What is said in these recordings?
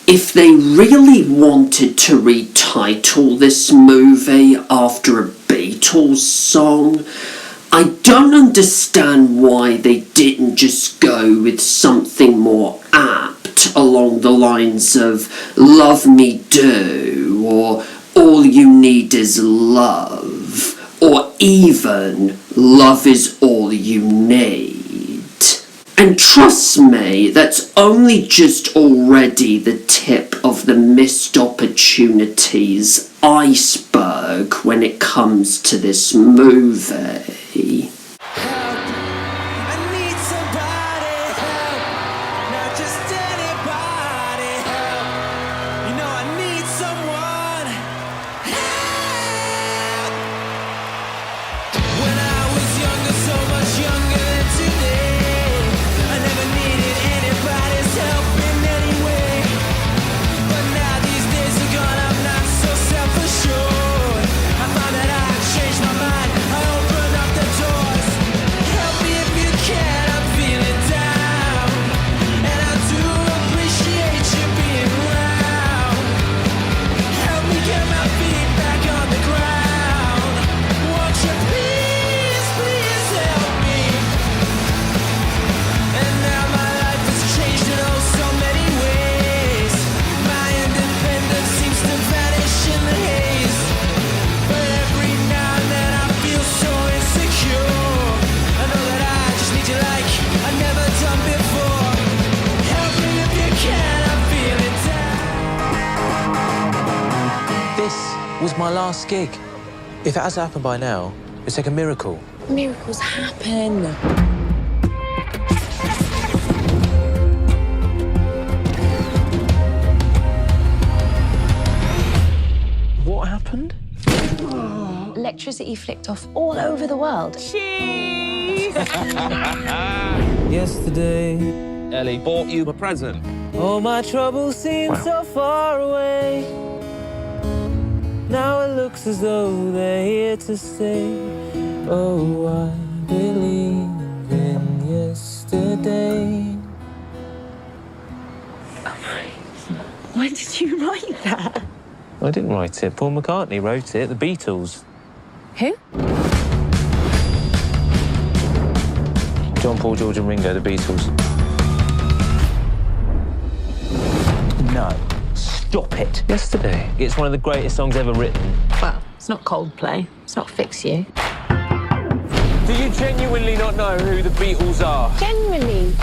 if they really wanted to retitle this movie after a Beatles song, I don't understand why they didn't just go with something more apt along the lines of Love Me Do, or All You Need Is Love, or even Love Is All You Need. And trust me, that's only just already the tip of the missed opportunities iceberg when it comes to this movie. Was my last gig. If it hasn't happened by now, it's like a miracle. Miracles happen. What happened? Electricity flicked off all over the world. Cheese! Yesterday, Ellie bought you a present. all my troubles seem so far away. Now it looks as though they're here to stay. Oh, I believe in yesterday. When did you write that? I didn't write it. Paul McCartney wrote it. The Beatles. Who? John, Paul, George and Ringo, the Beatles. No. Stop it. Yesterday. It's one of the greatest songs ever written. Well, it's not Coldplay. It's not Fix You. Do you genuinely not know who the Beatles are? Genuinely.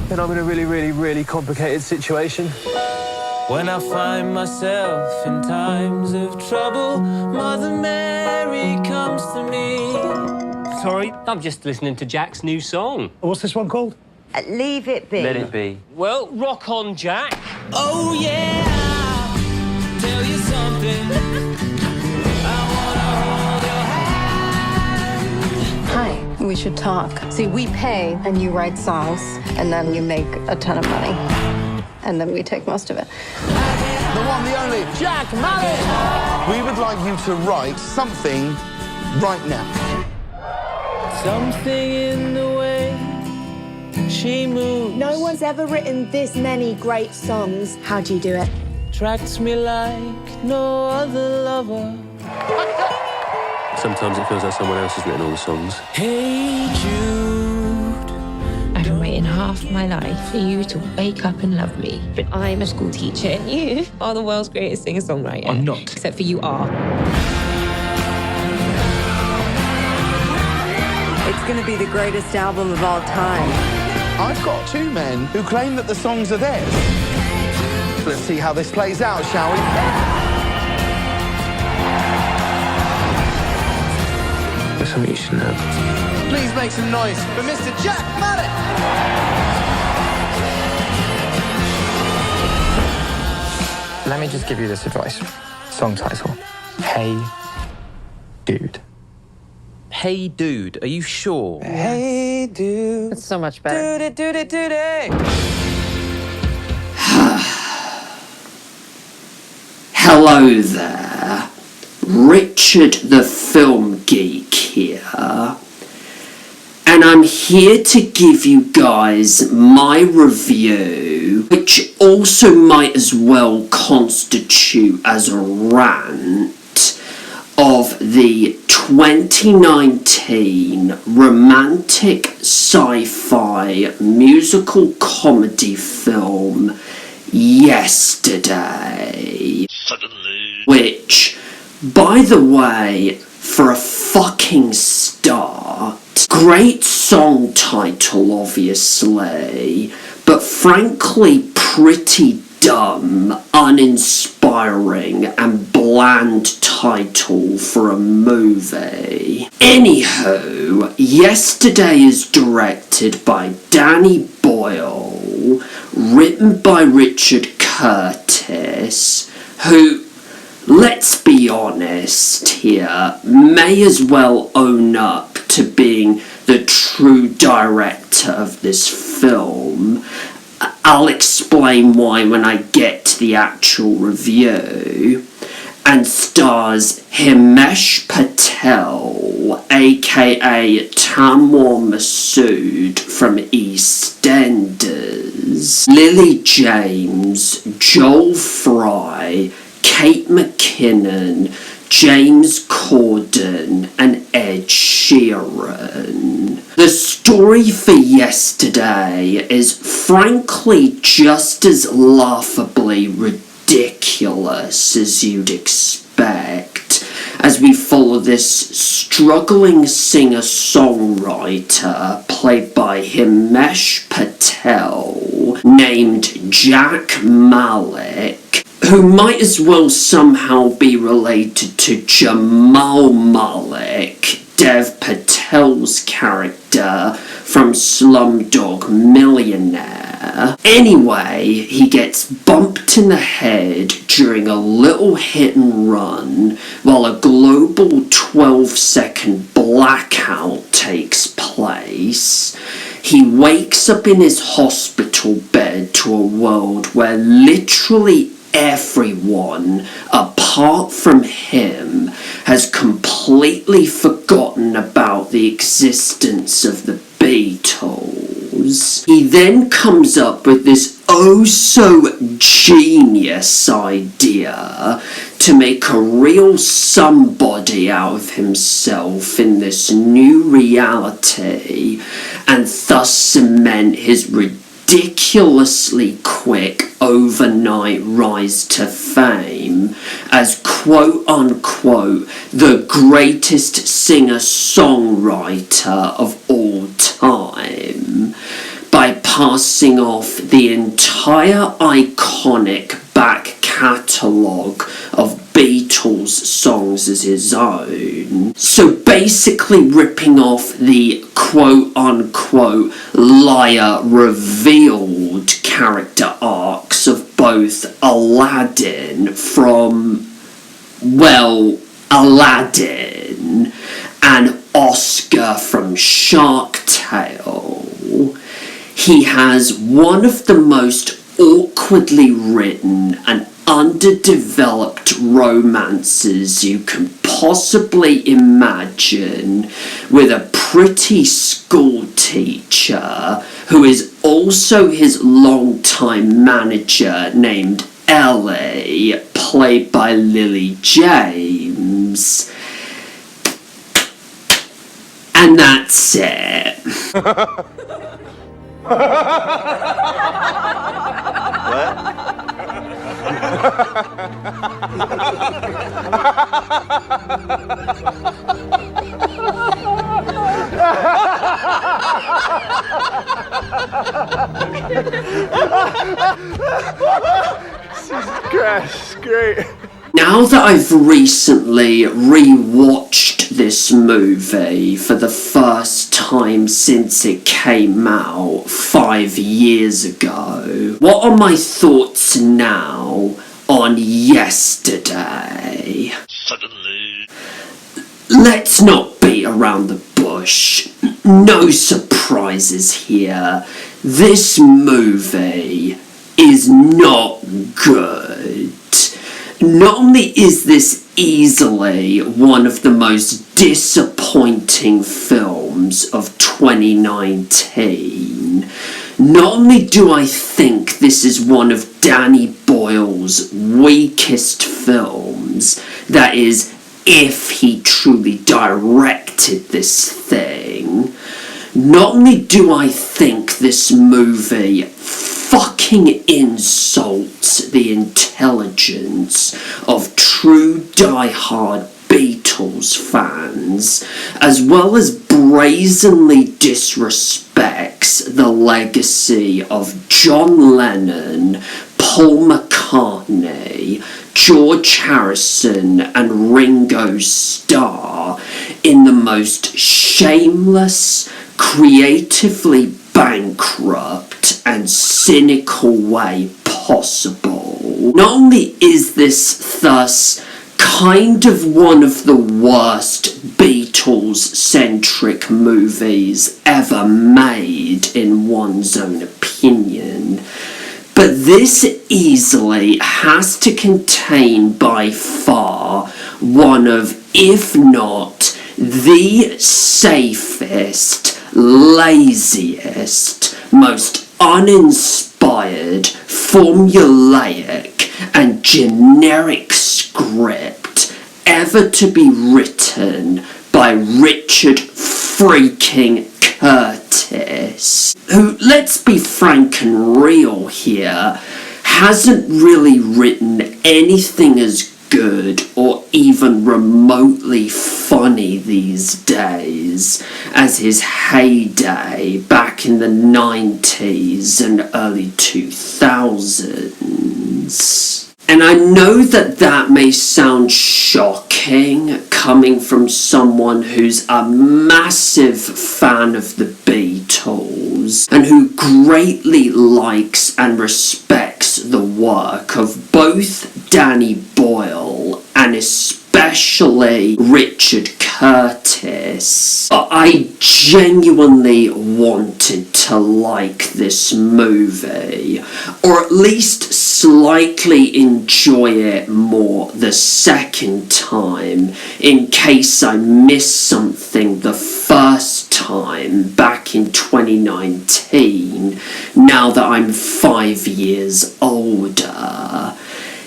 Then I'm in a really, really, really complicated situation. When I find myself in times of trouble, Mother Mary comes to me. Sorry, I'm just listening to Jack's new song. What's this one called? Leave It Be. Let it be. Well, rock on, Jack. Oh, yeah. I'll tell you something. I wanna hold your hand. Hi, we should talk. See, we pay and you write songs, and then you make a ton of money. And then we take most of it. The one, the only, Jack Mallet! We would like you to write something right now. Something in the way she moves. No one's ever written this many great songs. How do you do it? Attracts me like no other lover. Sometimes it feels like someone else has written all the songs. Hey, Jude. I've been waiting half my life for you to wake up and love me. But I'm a school teacher and you are the world's greatest singer-songwriter. I'm not. Except for you are. It's going to be the greatest album of all time. I've got two men who claim that the songs are theirs. Let's see how this plays out, shall we? There's something you should know. Please make some noise for Mr. Jack Mallet! Let me just give you this advice. Song title. Hey, Dude. Hey, dude, are you sure? Hey, dude. It's so much better. Do it. Hello there, Richard the Film Geek here, and I'm here to give you guys my review which also might as well constitute as a rant, of the 2019 romantic sci-fi musical comedy film Yesterday. Which, by the way, for a fucking start, great song title obviously, but frankly pretty dumb, uninspiring and bland title for a movie. Anywho, Yesterday is directed by Danny Boyle, written by Richard Curtis, who, let's be honest here, may as well own up to being the true director of this film. I'll explain why when I get to the actual review. And stars Himesh Patel, aka Tamoor Masood from EastEnders, Lily James, Joel Fry, Kate McKinnon, James Corden and Ed Sheeran. The story for Yesterday is frankly just as laughably ridiculous as you'd expect, as we follow this struggling singer-songwriter played by Himesh Patel named Jack Malik, who might as well somehow be related to Jamal Malik, Dev Patel's character from Slumdog Millionaire. Anyway, he gets bumped in the head during a little hit and run while a global 12-second blackout takes place. He wakes up in his hospital bed to a world where literally everyone, apart from him, has completely forgotten about the existence of the Beatles. He then comes up with this oh-so-genius idea to make a real somebody out of himself in this new reality, and thus cement his ridiculously quick overnight rise to fame as quote-unquote the greatest singer-songwriter of all time, by passing off the entire iconic back catalogue of Beatles songs as his own. So basically ripping off the quote-unquote liar revealed character arcs of both Aladdin from, well, Aladdin, and Oscar from Shark Tale. He has one of the most awkwardly written and underdeveloped romances you can possibly imagine, with a pretty school teacher who is also his longtime manager named Ellie, played by Lily James. And that's it. Gosh, great. Now that I've recently re-watched this movie for the first time since it came out 5 years ago, what are my thoughts now on Yesterday? Let's not beat around the bush. No surprises here. This movie is not good. Not only is this easily one of the most disappointing films of 2019, Not only do I think this is one of Danny Boyle's weakest films, that is, if he truly directed this thing, not only do I think this movie fucking insults the intelligence of true die-hard Beatles fans, as well as brazenly disrespects the legacy of John Lennon, Paul McCartney, George Harrison and Ringo Starr in the most shameless, creatively bankrupt and cynical way possible. Not only is this thus kind of one of the worst Beatles-centric movies ever made in one's own opinion, but this easily has to contain by far one of, if not the safest, laziest, most uninspired, formulaic and generic script ever to be written by Richard freaking Curtis, who, let's be frank and real here, hasn't really written anything as good or even remotely funny these days as his heyday back in the 90s and early 2000s. And I know that may sound shocking coming from someone who's a massive fan of the Beatles and who greatly likes and respects the work of both Danny Boyle and especially Richard Curtis. But I genuinely wanted to like this movie, or at least slightly enjoy it more the second time, in case I missed something the first time back in 2019, now that I'm 5 years older.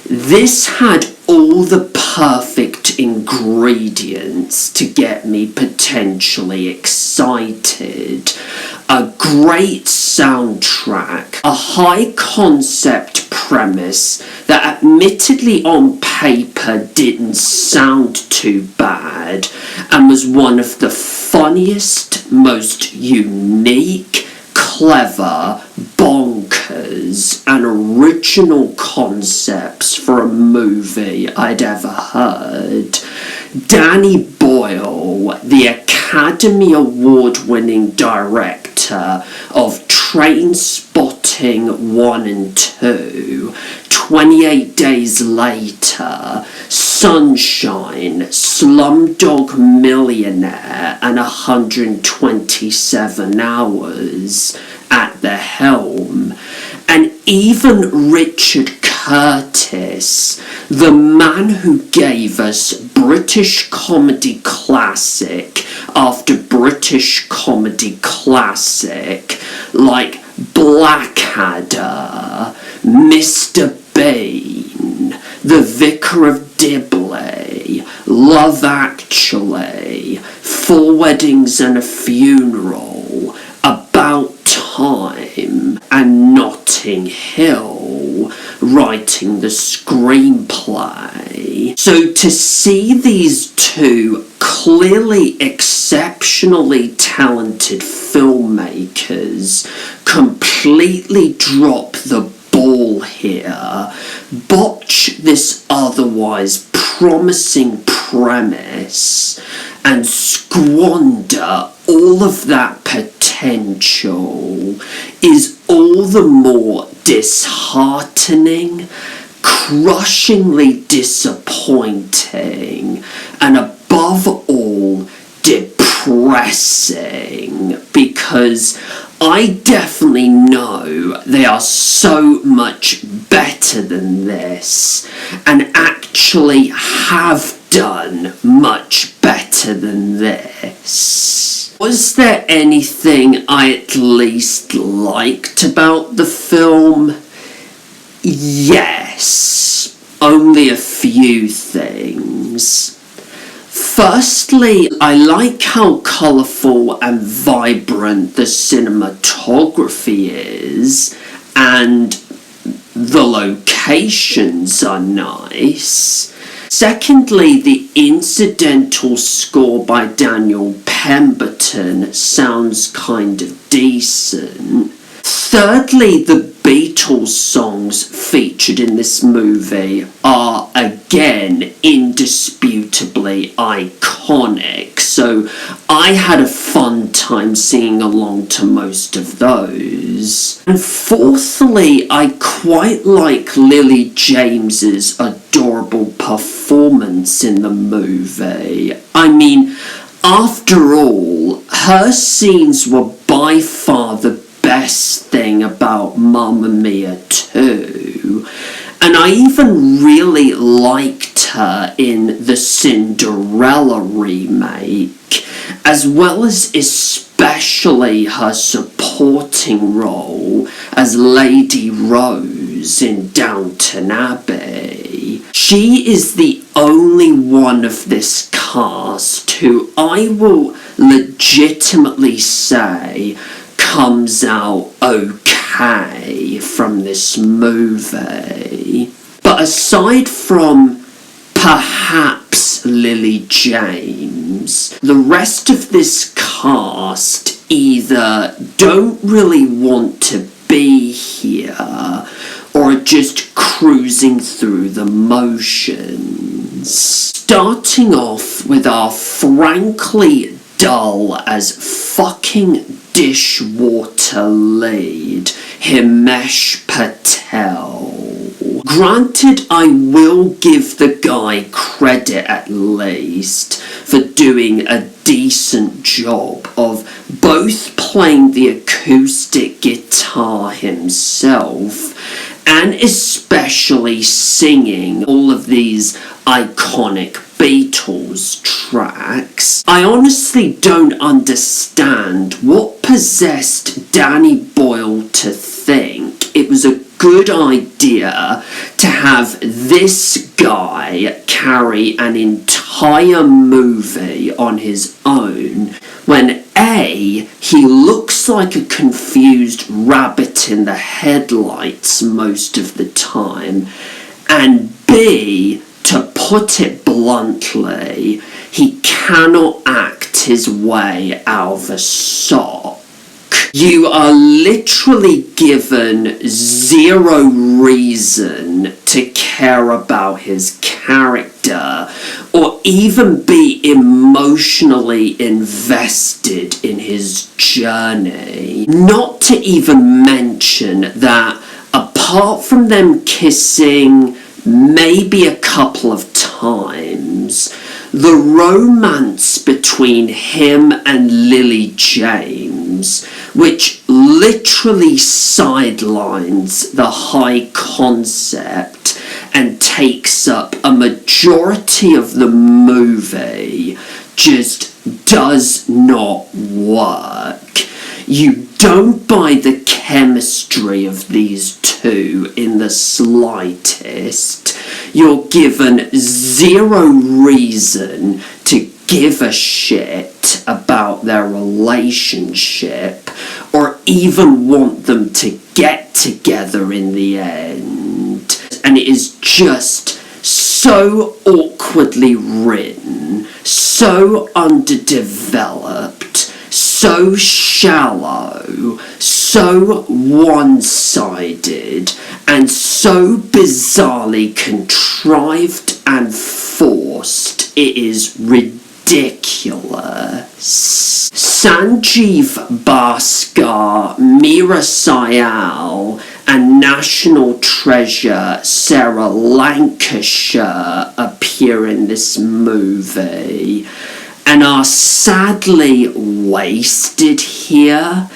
This had all the perfect ingredients to get me potentially excited. A great soundtrack, a high concept premise that admittedly on paper didn't sound too bad and was one of the funniest, most unique, clever, bonkers and original concepts for a movie I'd ever heard. Danny Boyle, the Academy Award-winning director of Trainspotting 1 and 2, 28 Days Later, Sunshine, Slumdog Millionaire, and 127 Hours at the helm, and even Richard Curtis, the man who gave us British comedy classic after British comedy classic like Blackadder, Mr. Bean, The Vicar of Dibley, Love Actually, 4 Weddings and a Funeral, About Time, and Notting Hill, writing the screenplay. So to see these two clearly exceptionally talented filmmakers completely drop the ball here, botch this otherwise promising premise, and squander all of that potential is all the more disheartening, crushingly disappointing, and above all, depressing, because I definitely know they are so much better than this, and actually have done much better than this. Was there anything I at least liked about the film? Yes, only a few things. Firstly, I like how colourful and vibrant the cinematography is, and the locations are nice. Secondly, the incidental score by Daniel Pemberton sounds kind of decent. Thirdly, the Beatles songs featured in this movie are again indisputably iconic, so I had a fun time singing along to most of those. And fourthly, I quite like Lily James's adorable performance in the movie. I mean, after all, her scenes were by far the best thing about Mamma Mia 2, and I even really liked her in the Cinderella remake, as well as especially her supporting role as Lady Rose in Downton Abbey. She is the only one of this cast who I will legitimately say comes out okay from this movie. But aside from perhaps Lily James, the rest of this cast either don't really want to be here or are just cruising through the motions. Starting off with our frankly dull as fucking dishwater lead, Himesh Patel. Granted, I will give the guy credit at least for doing a decent job of both playing the acoustic guitar himself and especially singing all of these iconic Beatles tracks. I honestly don't understand what possessed Danny Boyle to think it was a good idea to have this guy carry an entire movie on his own when A, he looks like a confused rabbit in the headlights most of the time, and B, to put it bluntly, he cannot act his way out of a sock. You are literally given zero reason to care about his character or even be emotionally invested in his journey. Not to even mention that apart from them kissing maybe a couple of times, the romance between him and Lily James, which literally sidelines the high concept and takes up a majority of the movie, just does not work. You don't buy the chemistry of these two in the slightest. You're given zero reason to give a shit about their relationship or even want them to get together in the end. And it is just so awkwardly written, so underdeveloped, so shallow, so one-sided, and so bizarrely contrived and forced, it is ridiculous. Sanjeev Bhaskar, Meera Syal, and National Treasure Sarah Lancashire appear in this movie and are sadly wasted here.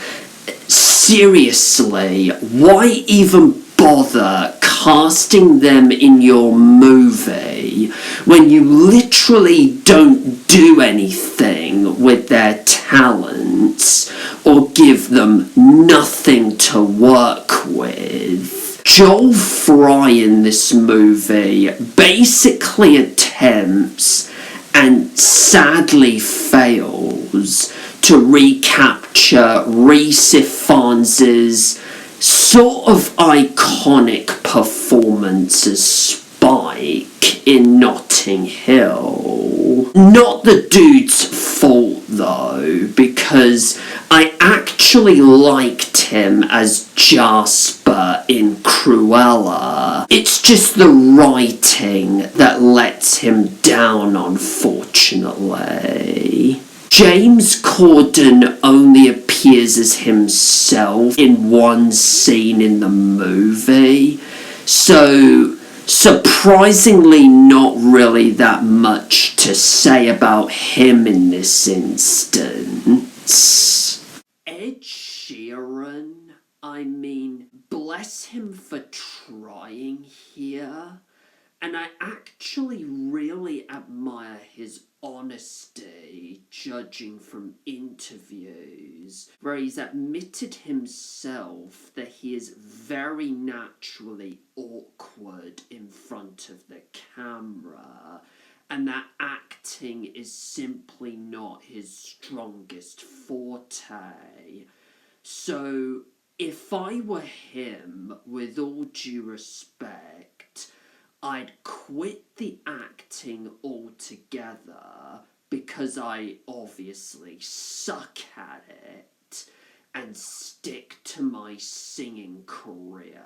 Seriously, why even bother casting them in your movie when you literally don't do anything with their talents or give them nothing to work with. Joel Fry in this movie basically attempts and sadly fails to recapture Rhys Ifans' sort of iconic performance as Spike in Notting Hill. Not the dude's fault though, because I actually liked him as Jasper in Cruella. It's just the writing that lets him down, unfortunately. James Corden only appears as himself in one scene in the movie, so surprisingly not really that much to say about him in this instance. Ed Sheeran, I mean, bless him for trying here, and I actually really admire his honesty, judging from interviews, where he's admitted himself that he is very naturally awkward in front of the camera, and that acting is simply not his strongest forte. So, if I were him, with all due respect, I'd quit the acting altogether because I obviously suck at it and stick to my singing career.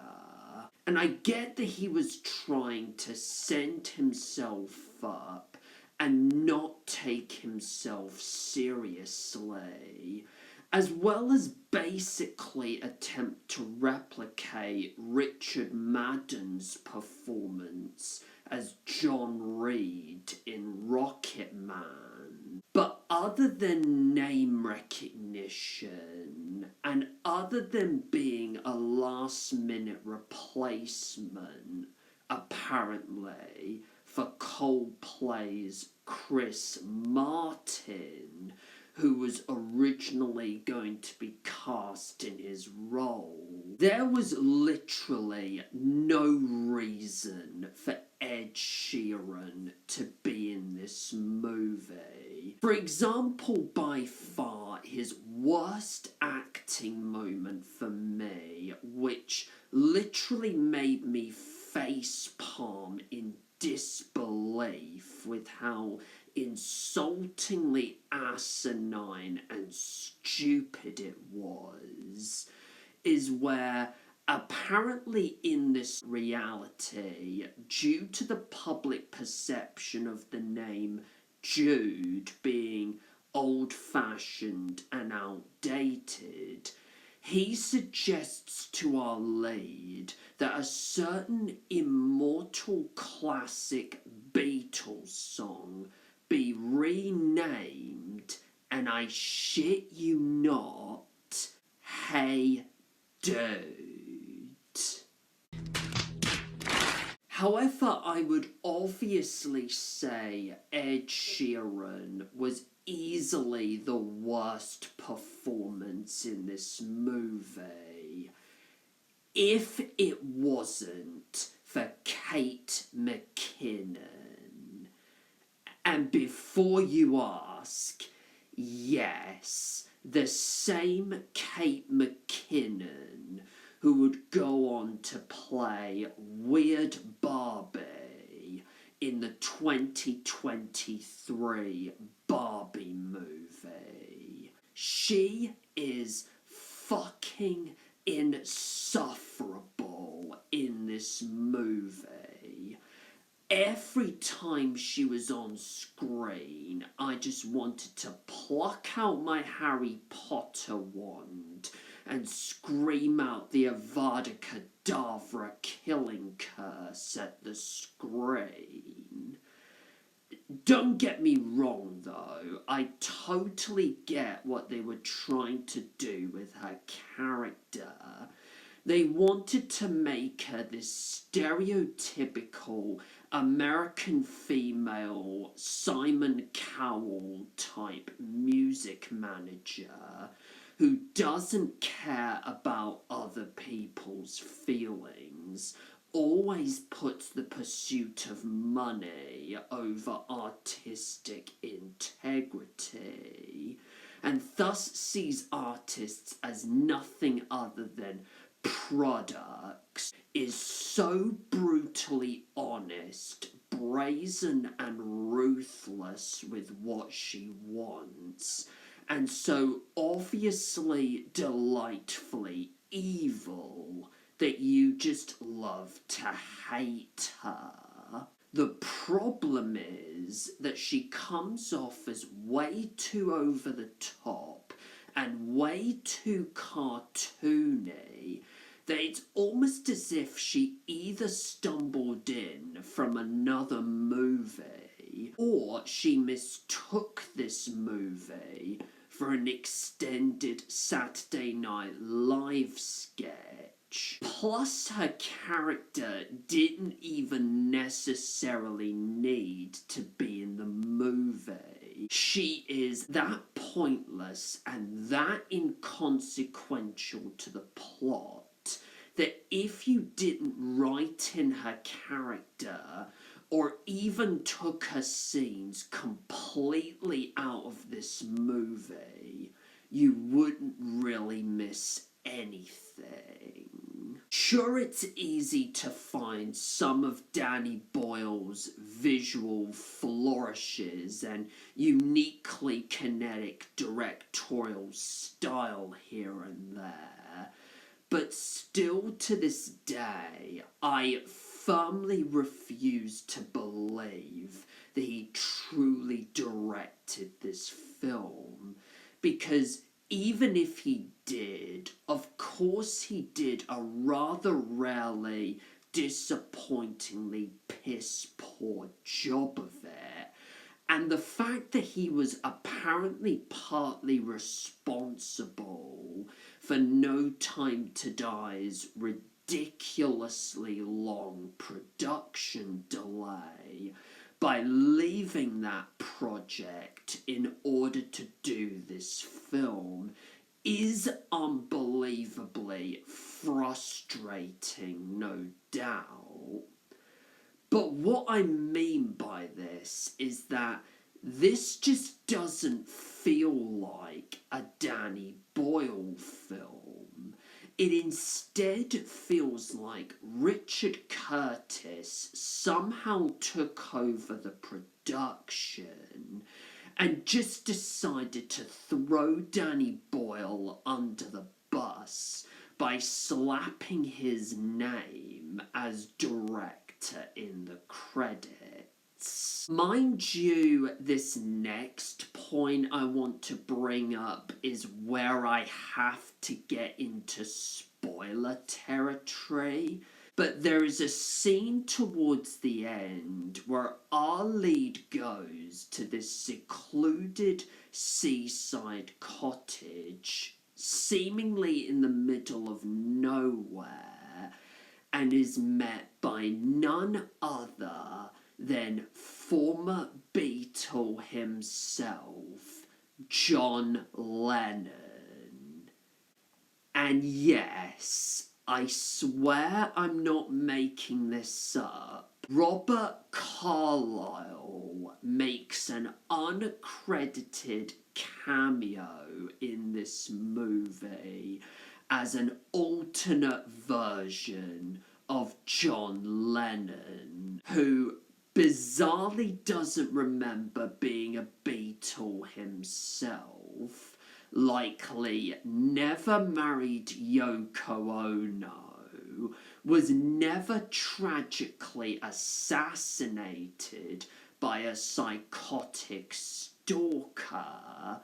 And I get that he was trying to send himself up and not take himself seriously, as well as basically attempt to replicate Richard Madden's performance as John Reed in Rocketman. But other than name recognition, and other than being a last-minute replacement, apparently, for Coldplay's Chris Martin, who was originally going to be cast in his role, there was literally no reason for Ed Sheeran to be in this movie. For example, by far his worst acting moment for me, which literally made me facepalm in disbelief with how insultingly asinine and stupid it was, is where apparently in this reality, due to the public perception of the name Jude being old-fashioned and outdated, he suggests to our lead that a certain immortal classic Beatles song be renamed, and I shit you not, Hey Dude. However, I would obviously say Ed Sheeran was easily the worst performance in this movie, if it wasn't for Kate McKinnon. And before you ask, yes, the same Kate McKinnon who would go on to play Weird Barbie in the 2023 Barbie movie. She is fucking insufferable in this movie. Every time she was on screen, I just wanted to pluck out my Harry Potter wand and scream out the Avada Kedavra killing curse at the screen. Don't get me wrong though, I totally get what they were trying to do with her character. They wanted to make her this stereotypical American female Simon Cowell type music manager who doesn't care about other people's feelings, always puts the pursuit of money over artistic integrity, and thus sees artists as nothing other than products, is so brutally honest, brazen and ruthless with what she wants, and so obviously delightfully evil that you just love to hate her. The problem is that she comes off as way too over the top and way too cartoony that it's almost as if she either stumbled in from another movie or she mistook this movie for an extended Saturday Night Live sketch. Plus, her character didn't even necessarily need to be in the movie. She is that pointless and that inconsequential to the plot that if you didn't write in her character or even took her scenes completely out of this movie, you wouldn't really miss anything. Sure, it's easy to find some of Danny Boyle's visual flourishes and uniquely kinetic directorial style here and there, but still to this day, I firmly refuse to believe that he truly directed this film, because even if he did, of course he did a rather rarely disappointingly piss poor job of it. And the fact that he was apparently partly responsible for No Time to Die's ridiculously long production delay by leaving that project in order to do this film is unbelievably frustrating, no doubt. But what I mean by this is that this just doesn't feel like a Danny Boyle film. It instead feels like Richard Curtis somehow took over the production and just decided to throw Danny Boyle under the bus by slapping his name as director in the credits. Mind you, this next point I want to bring up is where I have to get into spoiler territory, but there is a scene towards the end where our lead goes to this secluded seaside cottage, seemingly in the middle of nowhere, and is met by none other than former Beatle himself, John Lennon. And yes, I swear I'm not making this up, Robert Carlyle makes an uncredited cameo in this movie as an alternate version of John Lennon, who bizarrely doesn't remember being a Beatle himself, likely never married Yoko Ono, was never tragically assassinated by a psychotic stalker,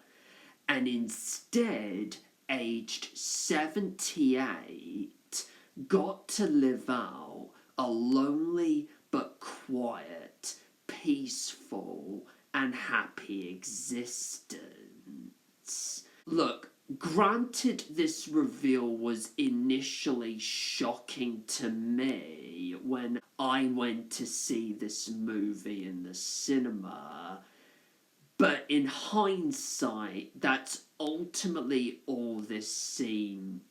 and instead, aged 78, got to live out a lonely but quiet, peaceful, and happy existence. Look, Granted, this reveal was initially shocking to me when I went to see this movie in the cinema, but in hindsight, that's ultimately all this scene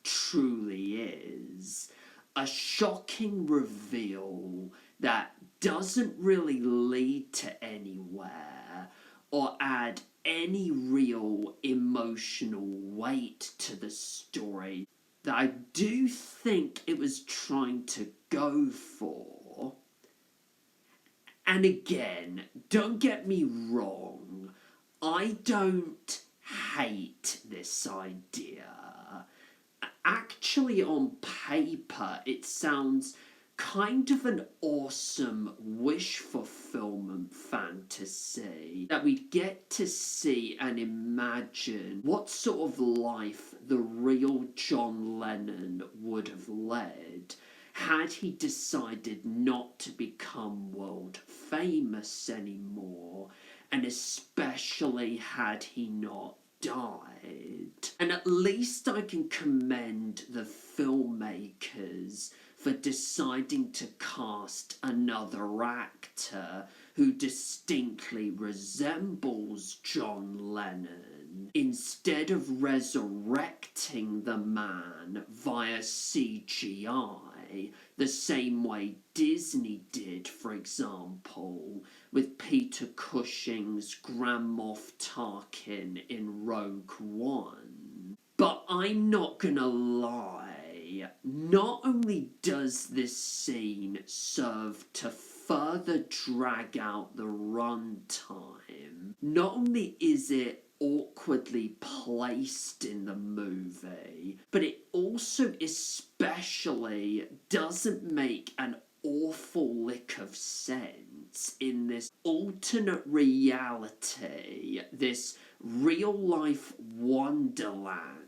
truly is. A shocking reveal that doesn't really lead to anywhere or add any real emotional weight to the story that I do think it was trying to go for. And again, don't get me wrong, I don't hate this idea. Actually, on paper, it sounds kind of an awesome wish fulfillment fantasy that we get to see and imagine what sort of life the real John Lennon would have led had he decided not to become world famous anymore, and especially had he not died. And at least I can commend the filmmakers for deciding to cast another actor who distinctly resembles John Lennon instead of resurrecting the man via CGI the same way Disney did, for example, with Peter Cushing's Grand Moff Tarkin in Rogue One. But I'm not gonna lie, not only does this scene serve to further drag out the runtime, not only is it awkwardly placed in the movie, but it also especially doesn't make an awful lick of sense in this alternate reality, this real-life wonderland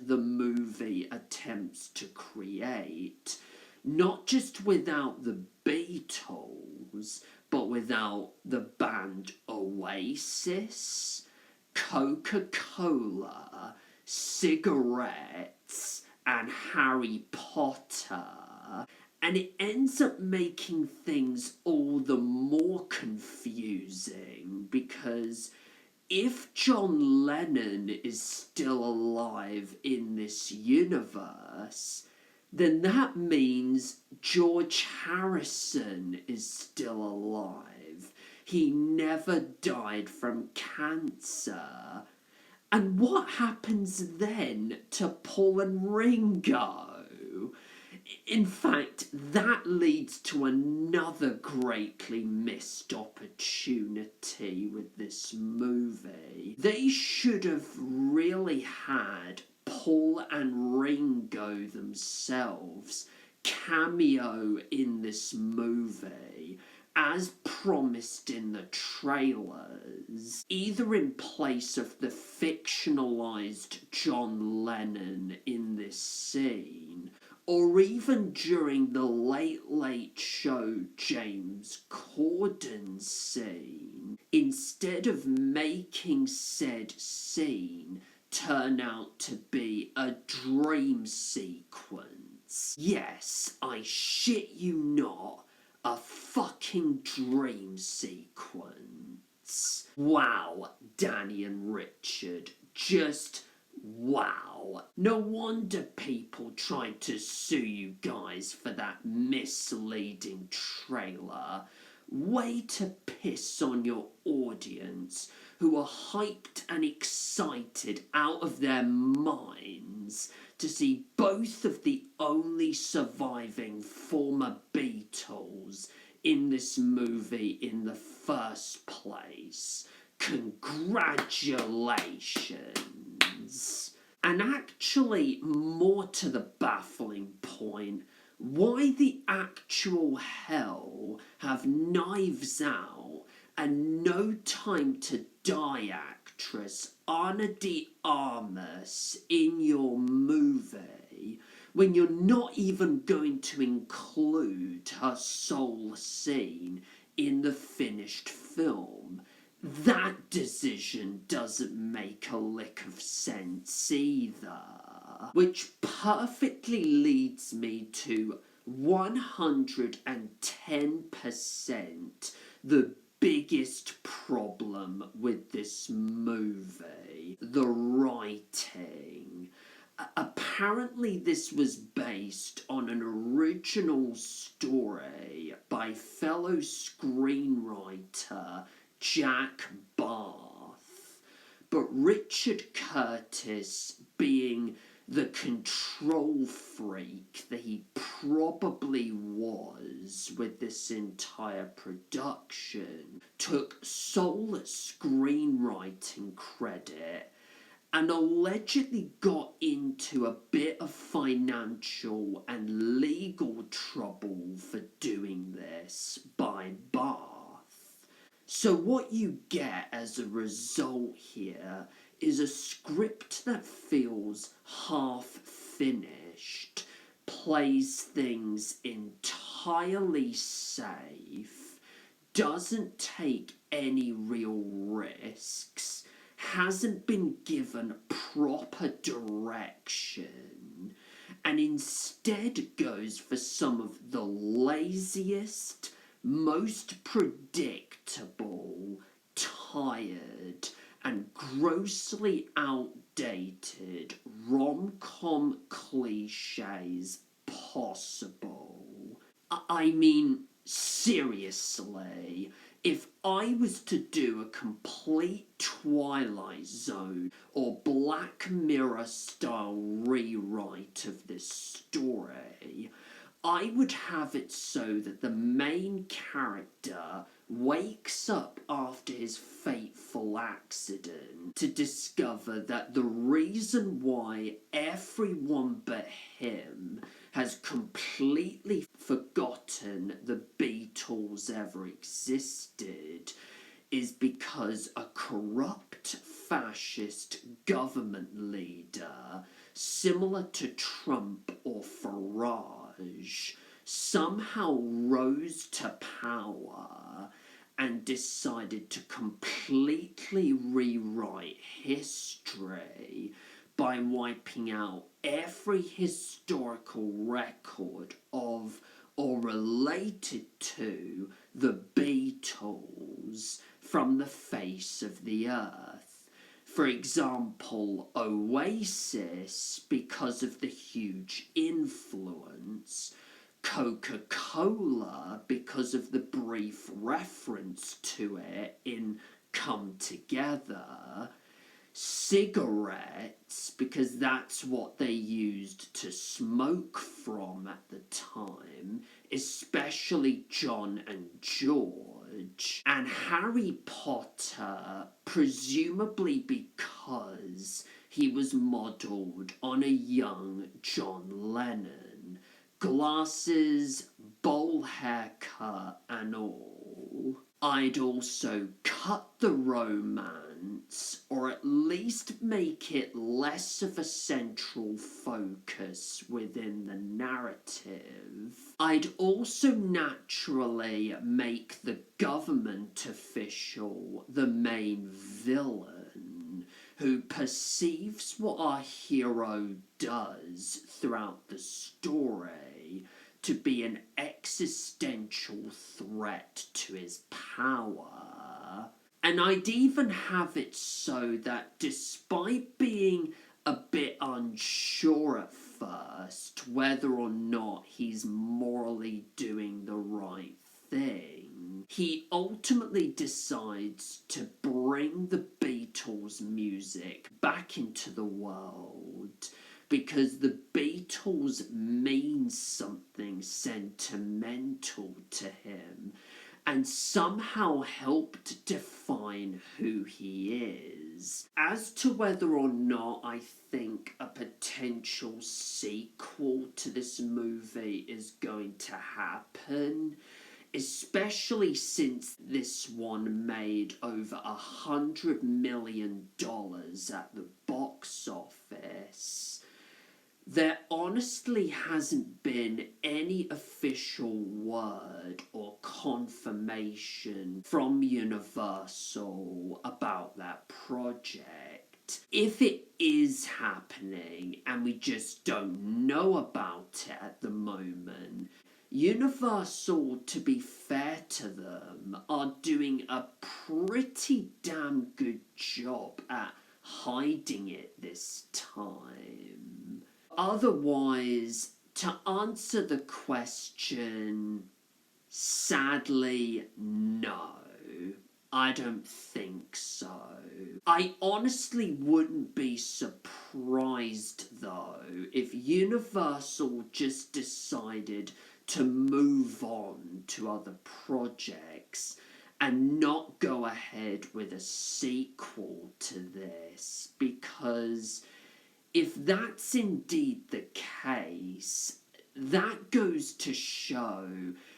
the movie attempts to create, not just without the Beatles, but without the band Oasis, Coca-Cola, cigarettes, and Harry Potter. And it ends up making things all the more confusing because if John Lennon is still alive in this universe, then that means George Harrison is still alive. He never died from cancer. And what happens then to Paul and Ringo? In fact, that leads to another greatly missed opportunity with this movie. They should have really had Paul and Ringo themselves cameo in this movie as promised in the trailers, either in place of the fictionalized John Lennon in this scene, or even during the Late Late Show James Corden scene, instead of making said scene turn out to be a dream sequence. Yes, I shit you not, a fucking dream sequence. Wow, Danny and Richard, just wow. No wonder people tried to sue you guys for that misleading trailer. Way to piss on your audience who are hyped and excited out of their minds to see both of the only surviving former Beatles in this movie in the first place. Congratulations! And actually, more to the baffling point, why the actual hell have Knives Out and No Time to Die actress Ana de Armas in your movie when you're not even going to include her soul scene in the finished film? that decision doesn't make a lick of sense either. Which perfectly leads me to 110% the biggest problem with this movie: the writing. Apparently this was based on an original story by fellow screenwriter Jack Barth, but Richard Curtis, being the control freak that he probably was with this entire production, took sole screenwriting credit and allegedly got into a bit of financial and legal trouble for doing this by Barth. So what you get as a result here is a script that feels half finished, plays things entirely safe, doesn't take any real risks, hasn't been given proper direction, and instead goes for some of the laziest, most predictable, tired, and grossly outdated rom-com cliches possible. I mean, seriously, if I was to do a complete Twilight Zone or Black Mirror style rewrite of this story, I would have it so that the main character wakes up after his fateful accident to discover that the reason why everyone but him has completely forgotten the Beatles ever existed is because a corrupt fascist government leader, similar to Trump or Farage, somehow rose to power and decided to completely rewrite history by wiping out every historical record of or related to the Beatles from the face of the earth. For example, Oasis, because of the huge influence, Coca-Cola, because of the brief reference to it in Come Together, cigarettes, because that's what they used to smoke from at the time, especially John and George, and Harry Potter, presumably because he was modelled on a young John Lennon. Glasses, bowl haircut and all. I'd also cut the romance, or at least make it less of a central focus within the narrative. I'd also naturally make the government official the main villain, who perceives what our hero does throughout the story to be an existential threat to his power. And I'd even have it so that despite being a bit unsure at first whether or not he's morally doing the right thing, he ultimately decides to bring the Beatles music back into the world because the Beatles mean something sentimental to him and somehow helped define who he is. As to whether or not I think a potential sequel to this movie is going to happen, especially since this one made over $100 million at the box office, There honestly hasn't been any official word or confirmation from Universal about that project. If it is happening and we just don't know about it at the moment, Universal, to be fair to them, are doing a pretty damn good job at hiding it this time. Otherwise, to answer the question, sadly, no. I don't think so. I honestly wouldn't be surprised, though, if Universal just decided to move on to other projects and not go ahead with a sequel to this, because if that's indeed the case, that goes to show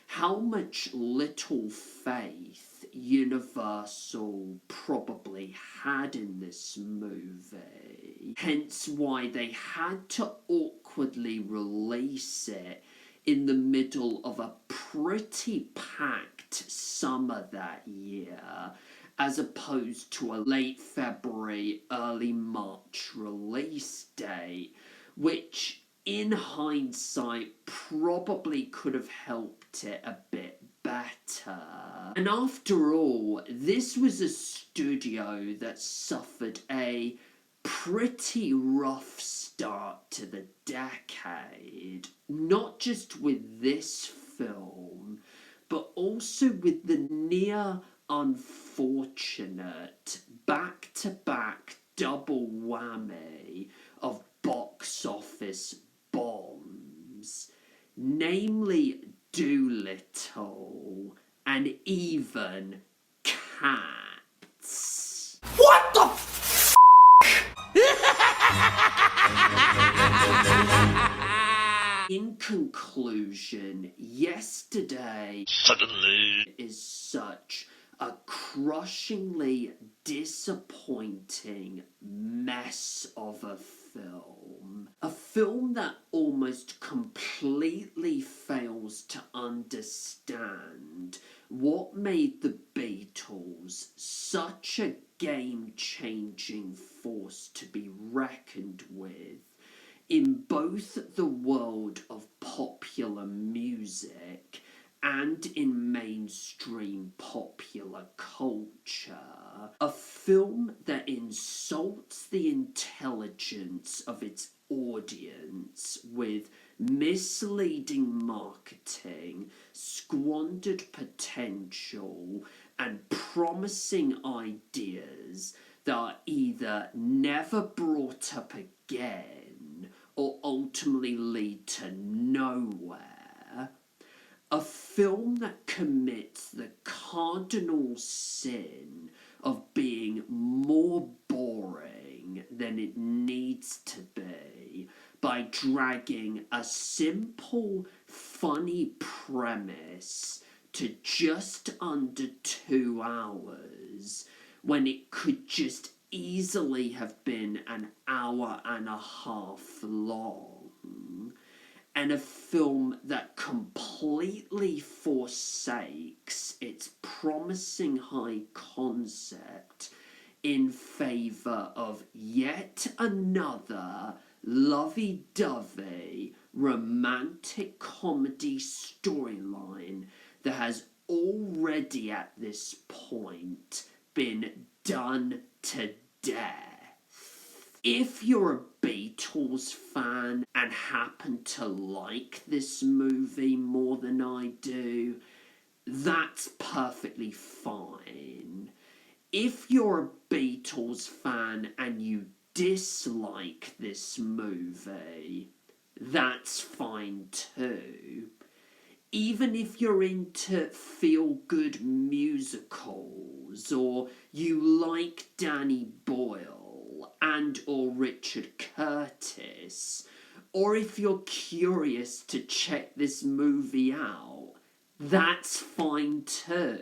how much little faith Universal probably had in this movie. Hence why they had to awkwardly release it in the middle of a pretty packed summer that year, as opposed to a late February, early March release date, which in hindsight probably could have helped it a bit better. And after all, this was a studio that suffered a pretty rough start to the decade, not just with this film, but also with the near unfortunate back-to-back double whammy of box office bombs, namely Dolittle and even Cats. What the f***? In conclusion, Yesterday suddenly is such a crushingly disappointing mess of a film. A film that almost completely fails to understand what made the Beatles such a game-changing force to be reckoned with in both the world of popular music and in mainstream popular culture. A film that insults the intelligence of its audience with misleading marketing, squandered potential, and promising ideas that are either never brought up again or ultimately lead to nowhere. A film that commits the cardinal sin of being more boring than it needs to be by dragging a simple, funny premise to just under 2 hours when it could just easily have been an hour and a half long. And a film that completely forsakes its promising high concept in favour of yet another lovey-dovey romantic comedy storyline that has already at this point been done to death. If you're a Beatles fan and happen to like this movie more than I do, that's perfectly fine. If you're a Beatles fan and you dislike this movie, that's fine too. Even if you're into feel-good musicals, or you like Danny Boyle and or Richard Curtis, or if you're curious to check this movie out, that's fine too.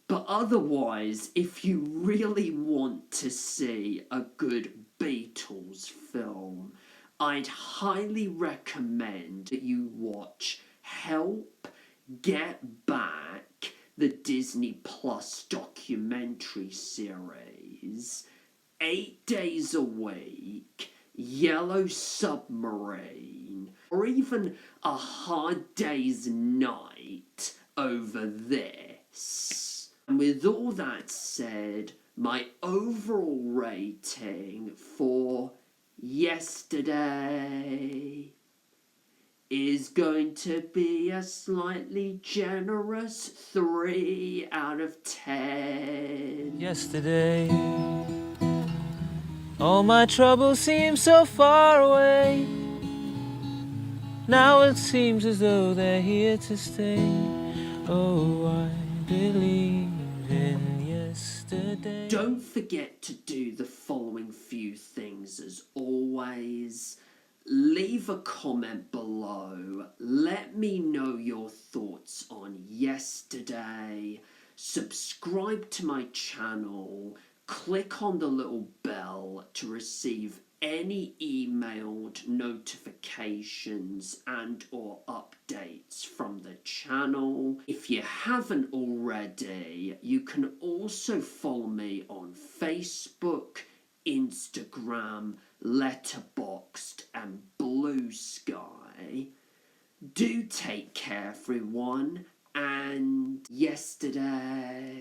But otherwise, if you really want to see a good Beatles film, I'd highly recommend that you watch Help Get Back, the Disney Plus documentary series, 8 Days a Week, Yellow Submarine, or even A Hard Day's Night over this. And with all that said, my overall rating for Yesterday is going to be a slightly generous 3 out of 10. Yesterday, all my troubles seem so far away. Now it seems as though they're here to stay. Oh, I believe in yesterday. Don't forget to do the following few things as always. Leave a comment below. Let me know your thoughts on Yesterday. Subscribe to my channel. Click on the little bell to receive any emailed notifications and or updates from the channel. If you haven't already, you can also follow me on Facebook, Instagram, Letterboxd and Blue Sky. Do take care, everyone, and yesterday,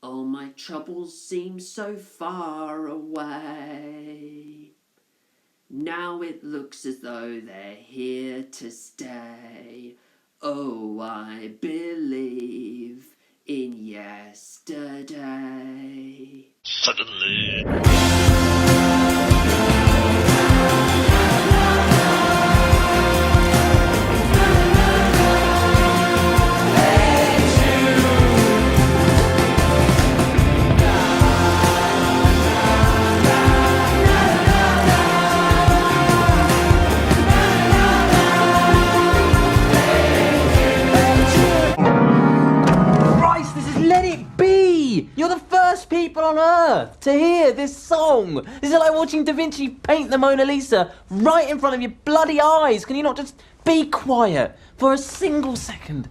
all my troubles seem so far away. Now it looks as though they're here to stay. Oh, I believe in yesterday. Suddenly. You're the first people on Earth to hear this song. This is like watching Da Vinci paint the Mona Lisa right in front of your bloody eyes. Can you not just be quiet for a single second?